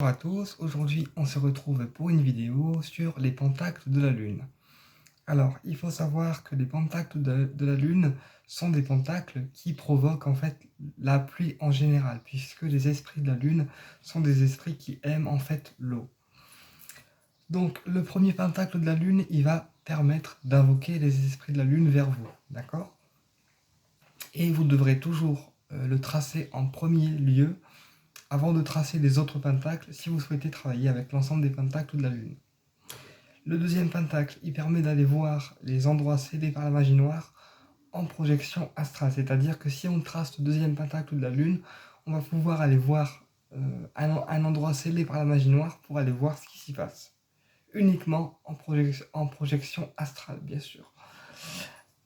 Bonjour à tous, aujourd'hui on se retrouve pour une vidéo sur les pentacles de la Lune. Alors, il faut savoir que les pentacles de la Lune sont des pentacles qui provoquent en fait la pluie en général, puisque les esprits de la Lune sont des esprits qui aiment en fait l'eau. Donc, le premier pentacle de la Lune, il va permettre d'invoquer les esprits de la Lune vers vous, d'accord? Et vous devrez toujours le tracer en premier lieu avant de tracer les autres pentacles si vous souhaitez travailler avec l'ensemble des pentacles de la Lune. Le deuxième pentacle, il permet d'aller voir les endroits scellés par la magie noire en projection astrale. C'est-à-dire que si on trace le deuxième pentacle de la Lune, on va pouvoir aller voir un endroit scellé par la magie noire pour aller voir ce qui s'y passe. Uniquement en projection astrale, bien sûr.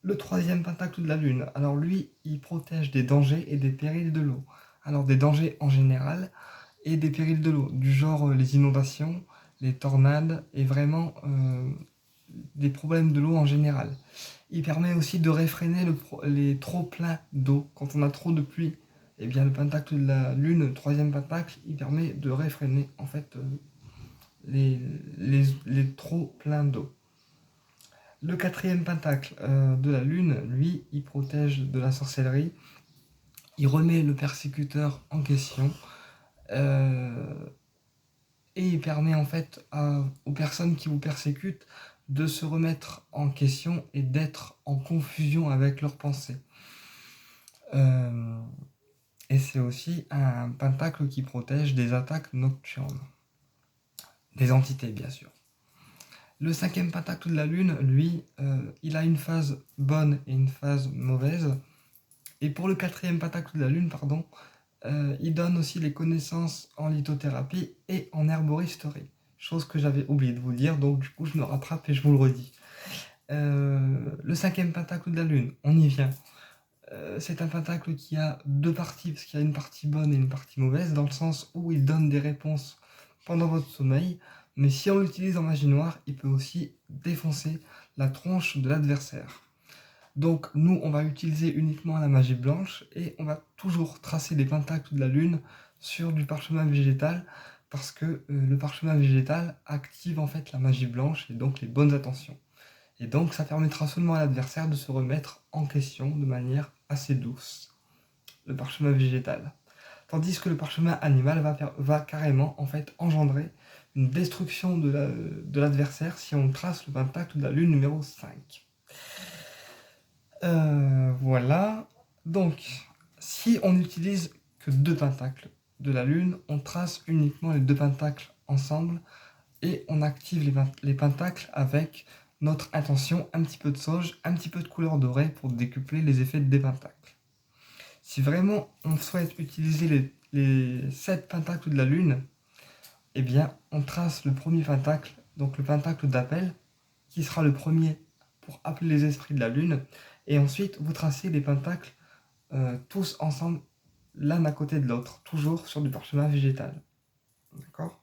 Le troisième pentacle de la Lune, alors lui, il protège des dangers et des périls de l'eau. Alors des dangers en général et des périls de l'eau, du genre les inondations, les tornades et vraiment des problèmes de l'eau en général. Il permet aussi de réfréner les trop pleins d'eau. Quand on a trop de pluie, eh bien le pentacle de la Lune, le troisième pentacle, il permet de réfréner en fait les trop pleins d'eau. Le quatrième pentacle de la Lune, lui, il protège de la sorcellerie. Il remet le persécuteur en question. Et il permet en fait aux personnes qui vous persécutent de se remettre en question et d'être en confusion avec leurs pensées. Et c'est aussi un pentacle qui protège des attaques nocturnes. Des entités, bien sûr. Le cinquième pentacle de la Lune, lui, il a une phase bonne et une phase mauvaise. Et pour le quatrième pentacle de la Lune, pardon, il donne aussi les connaissances en lithothérapie et en herboristerie. Chose que j'avais oublié de vous dire, donc du coup je me rattrape et je vous le redis. Le cinquième pentacle de la Lune, on y vient. C'est un pentacle qui a deux parties, parce qu'il y a une partie bonne et une partie mauvaise, dans le sens où il donne des réponses pendant votre sommeil, mais si on l'utilise en magie noire, il peut aussi défoncer la tronche de l'adversaire. Donc nous, on va utiliser uniquement la magie blanche et on va toujours tracer les pentacles de la Lune sur du parchemin végétal parce que le parchemin végétal active en fait la magie blanche et donc les bonnes intentions. Et donc ça permettra seulement à l'adversaire de se remettre en question de manière assez douce, le parchemin végétal. Tandis que le parchemin animal va carrément en fait engendrer une destruction de l'adversaire si on trace le pentacle de la Lune numéro 5. Voilà. Donc, si on n'utilise que deux pentacles de la Lune, on trace uniquement les deux pentacles ensemble et on active les pentacles avec notre intention, un petit peu de sauge, un petit peu de couleur dorée pour décupler les effets des pentacles. Si vraiment on souhaite utiliser les 7 pentacles de la Lune, eh bien on trace le premier pentacle, donc le pentacle d'appel, qui sera le premier pour appeler les esprits de la Lune. Et ensuite, vous tracez les pentacles tous ensemble, l'un à côté de l'autre, toujours sur du parchemin végétal. D'accord ?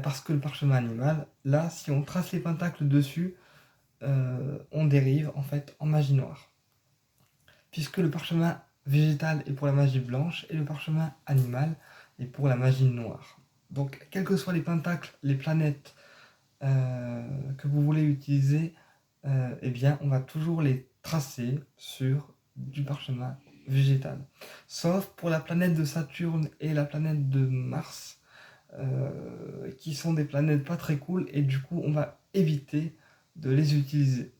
Parce que le parchemin animal, là, si on trace les pentacles dessus, on dérive en fait en magie noire. Puisque le parchemin végétal est pour la magie blanche et le parchemin animal est pour la magie noire. Donc, quels que soient les pentacles, les planètes que vous voulez utiliser, eh bien, on va toujours les tracer sur du parchemin végétal. Sauf pour la planète de Saturne et la planète de Mars, qui sont des planètes pas très cool, et du coup, on va éviter de les utiliser.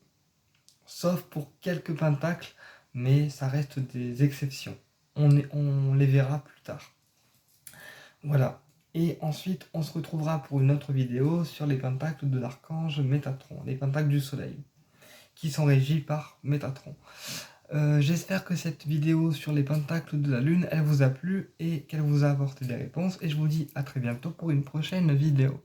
Sauf pour quelques pentacles, mais ça reste des exceptions. On les verra plus tard. Voilà. Et ensuite, on se retrouvera pour une autre vidéo sur les pentacles de l'archange Métatron, les pentacles du soleil, qui sont régis par Métatron. J'espère que cette vidéo sur les pentacles de la Lune, elle vous a plu et qu'elle vous a apporté des réponses. Et je vous dis à très bientôt pour une prochaine vidéo.